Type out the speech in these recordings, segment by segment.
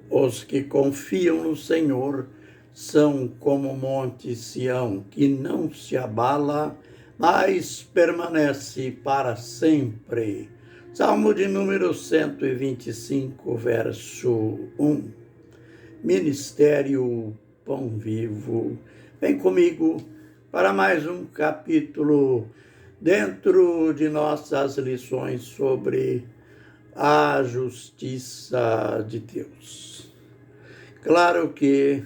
Os que confiam no Senhor são como o monte Sião, que não se abala, mas permanece para sempre. Salmo de número 125, verso 1. Ministério Pão Vivo. Vem comigo para mais um capítulo dentro de nossas lições sobre a justiça de Deus. Claro que,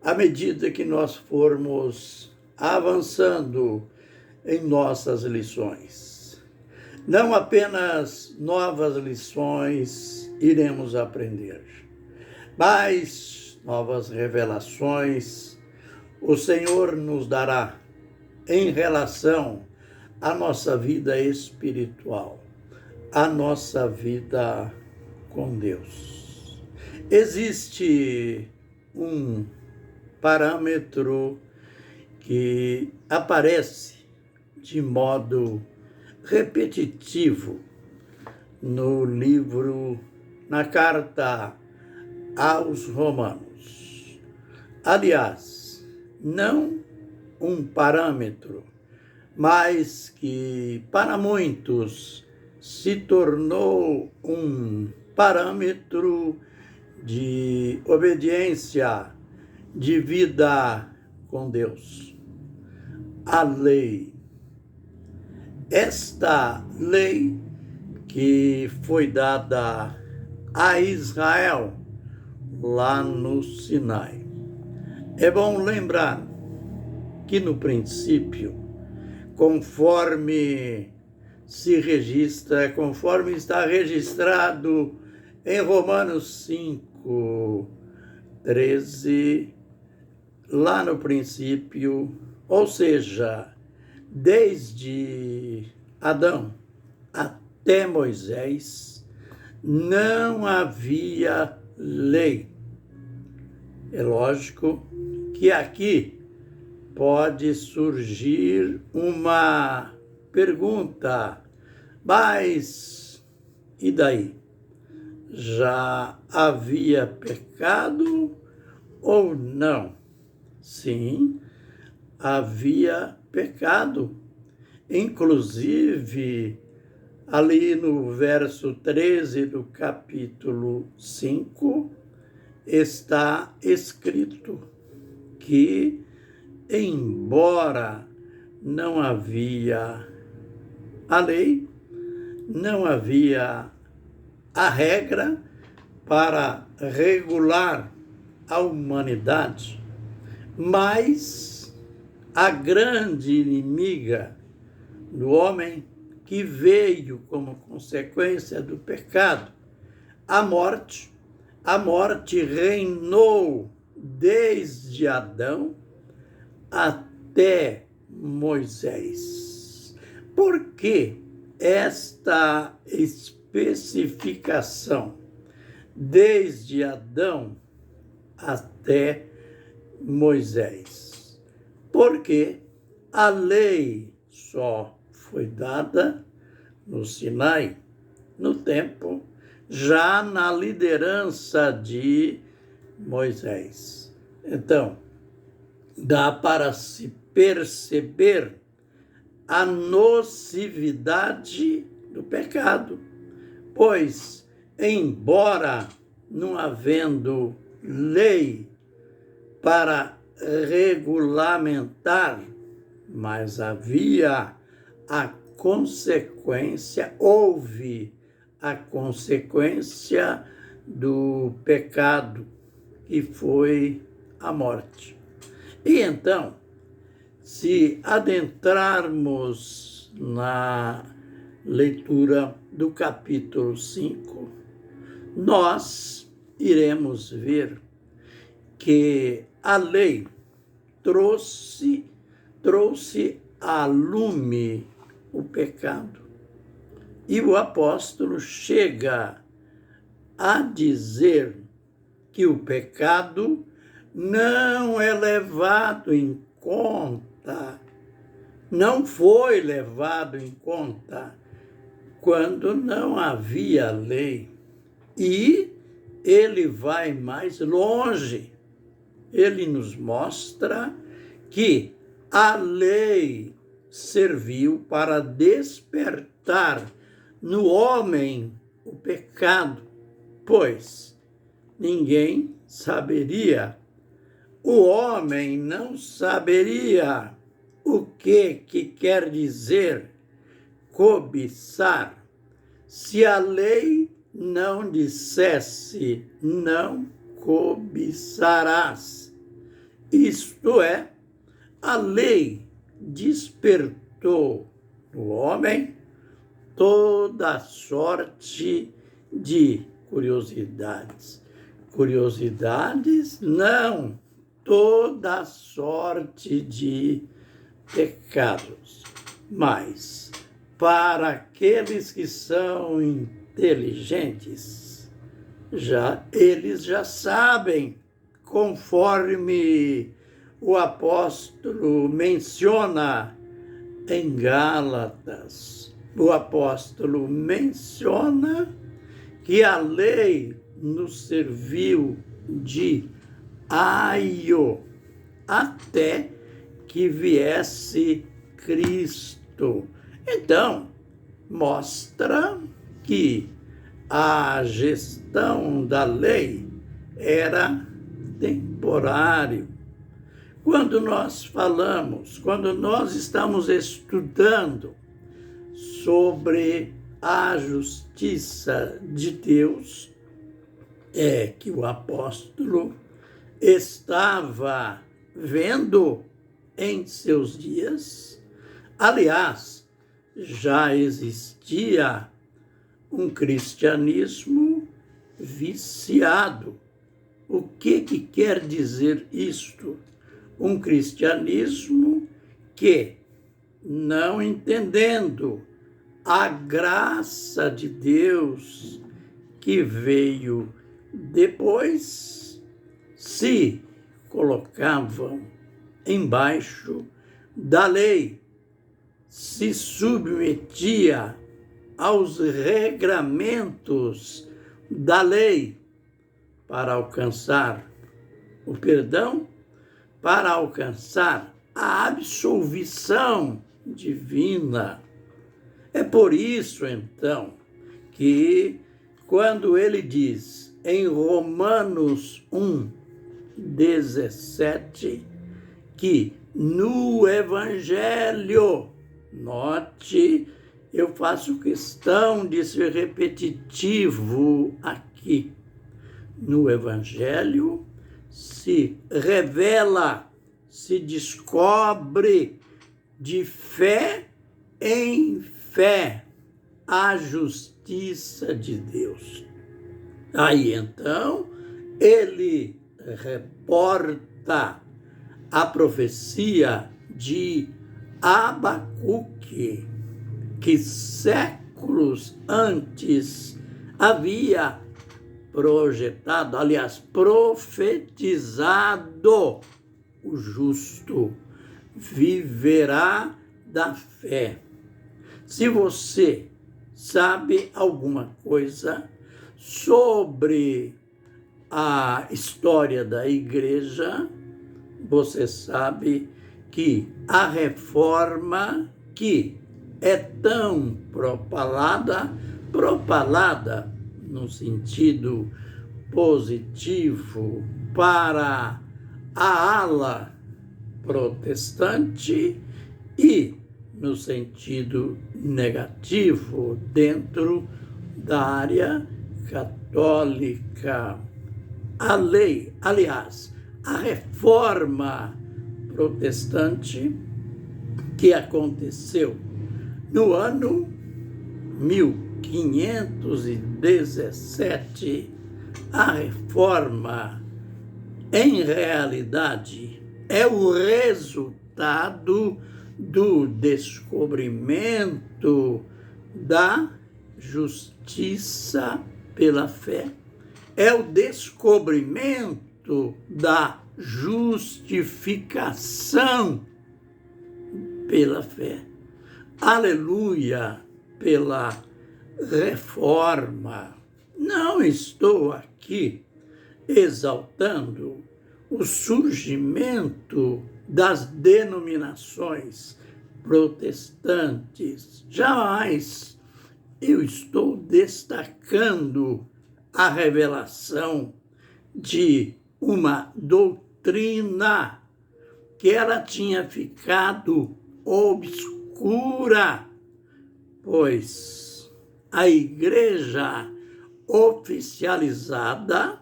à medida que nós formos avançando em nossas lições, não apenas novas lições iremos aprender, mas novas revelações o Senhor nos dará em relação à nossa vida espiritual, à nossa vida com Deus. Existe um parâmetro que aparece de modo repetitivo no livro, na carta aos Romanos. Aliás, não um parâmetro, mas que para muitos se tornou um parâmetro de obediência, de vida com Deus. A lei. Esta lei que foi dada a Israel lá no Sinai. É bom lembrar que no princípio, conforme está registrado em Romanos 5:13, lá no princípio, ou seja, desde Adão até Moisés, não havia lei. É lógico que aqui pode surgir uma pergunta, mas e daí? Já havia pecado ou não? Sim, havia pecado. Inclusive, ali no verso 13 do capítulo 5, está escrito que, embora não havia a lei, não havia a regra para regular a humanidade, mas a grande inimiga do homem, que veio como consequência do pecado, a morte reinou desde Adão até Moisés. Por que esta especificação? Desde Adão até Moisés. Porque a lei só foi dada no Sinai, no tempo, já na liderança de Moisés. Então, dá para se perceber a nocividade do pecado, pois, embora não havendo lei para regulamentar, mas havia a consequência, houve a consequência do pecado, que foi a morte. E então, se adentrarmos na leitura do capítulo 5, nós iremos ver que a lei trouxe a lume o pecado. E o apóstolo chega a dizer que o pecado não é levado em conta, não foi levado em conta quando não havia lei. E ele vai mais longe. Ele nos mostra que a lei serviu para despertar no homem o pecado, pois ninguém saberia, o homem não saberia o que quer dizer cobiçar, se a lei não dissesse não cobiçarás. Isto é, a lei despertou no homem toda sorte de curiosidades. Curiosidades, não, toda sorte de pecados. Mas, para aqueles que são inteligentes, eles já sabem, conforme o apóstolo menciona em Gálatas. O apóstolo menciona que a lei nos serviu de aio até que viesse Cristo. Então, mostra que a gestão da lei era temporário. Quando nós estamos estudando sobre a justiça de Deus, é que o apóstolo estava vendo em seus dias. Aliás, já existia um cristianismo viciado. O que quer dizer isto? Um cristianismo que, não entendendo a graça de Deus que veio depois, se colocavam embaixo da lei, se submetia aos regramentos da lei para alcançar o perdão, para alcançar a absolvição divina. É por isso, então, que quando ele diz em Romanos 1:17, que no Evangelho, note, eu faço questão de ser repetitivo aqui, no Evangelho se revela, se descobre de fé em fé a justiça de Deus. Aí então ele reporta a profecia de Abacuque, que séculos antes havia projetado, aliás, profetizado: o justo viverá da fé. Se você sabe alguma coisa sobre a história da igreja, você sabe que a reforma, que é tão propalada no sentido positivo para a ala protestante e no sentido negativo dentro da área católica. A lei, aliás, a reforma protestante que aconteceu no ano 1517, a reforma, em realidade, é o resultado do descobrimento da justiça pela fé. É o descobrimento da justificação pela fé. Aleluia pela reforma. Não estou aqui exaltando o surgimento das denominações protestantes. Jamais. Eu estou destacando a revelação de uma doutrina que ela tinha ficado obscura, pois a igreja oficializada,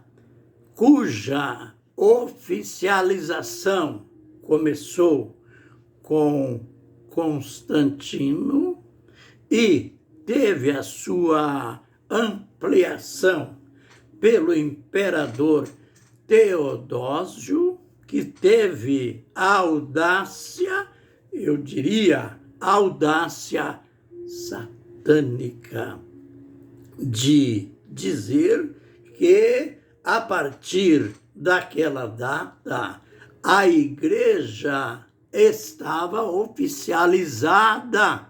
cuja oficialização começou com Constantino e teve a sua ampliação pelo imperador Teodósio, que teve a audácia, eu diria, audácia satânica, de dizer que, a partir daquela data, a igreja estava oficializada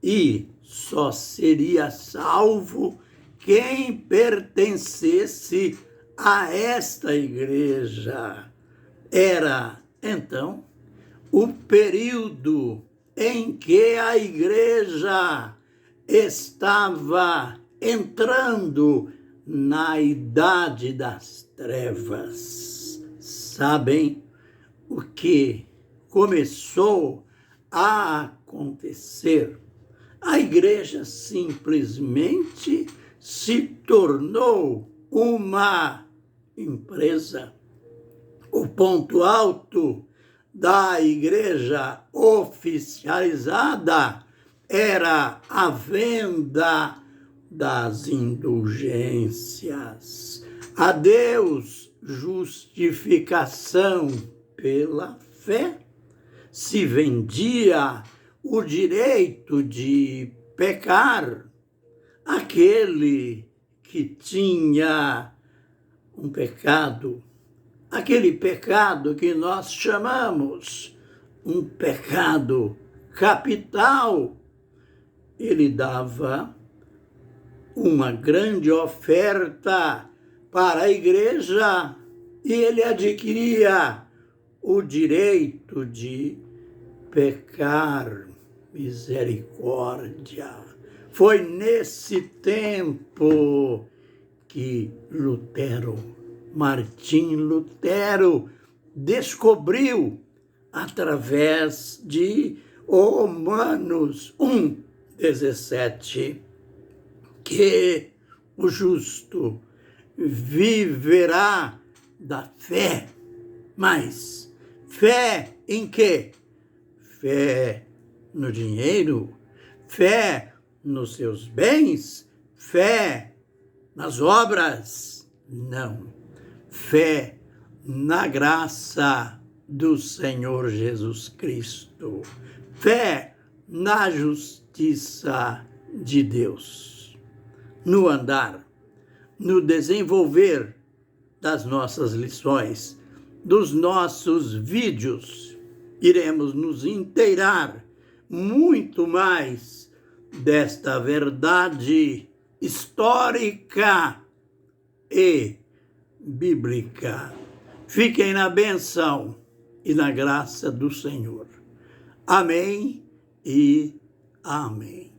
e só seria salvo quem pertencesse a esta igreja. Era, então, o período em que a igreja estava entrando na idade das trevas. Sabem o que começou a acontecer? A igreja simplesmente se tornou uma empresa. O ponto alto da igreja oficializada era a venda das indulgências. A Deus, justificação pela fé. Se vendia o direito de pecar. Aquele que tinha um pecado, aquele pecado que nós chamamos um pecado capital, ele dava uma grande oferta para a igreja e ele adquiria o direito de pecar. Misericórdia. Foi nesse tempo que Martim Lutero, descobriu, através de Romanos 1:17, que o justo viverá da fé. Mas fé em quê? Fé no dinheiro? Fé nos seus bens? Fé nas obras? Não. Fé na graça do Senhor Jesus Cristo. Fé na justiça de Deus. No andar, no desenvolver das nossas lições, dos nossos vídeos, iremos nos inteirar muito mais desta verdade histórica e bíblica. Fiquem na bênção e na graça do Senhor. Amém e amém.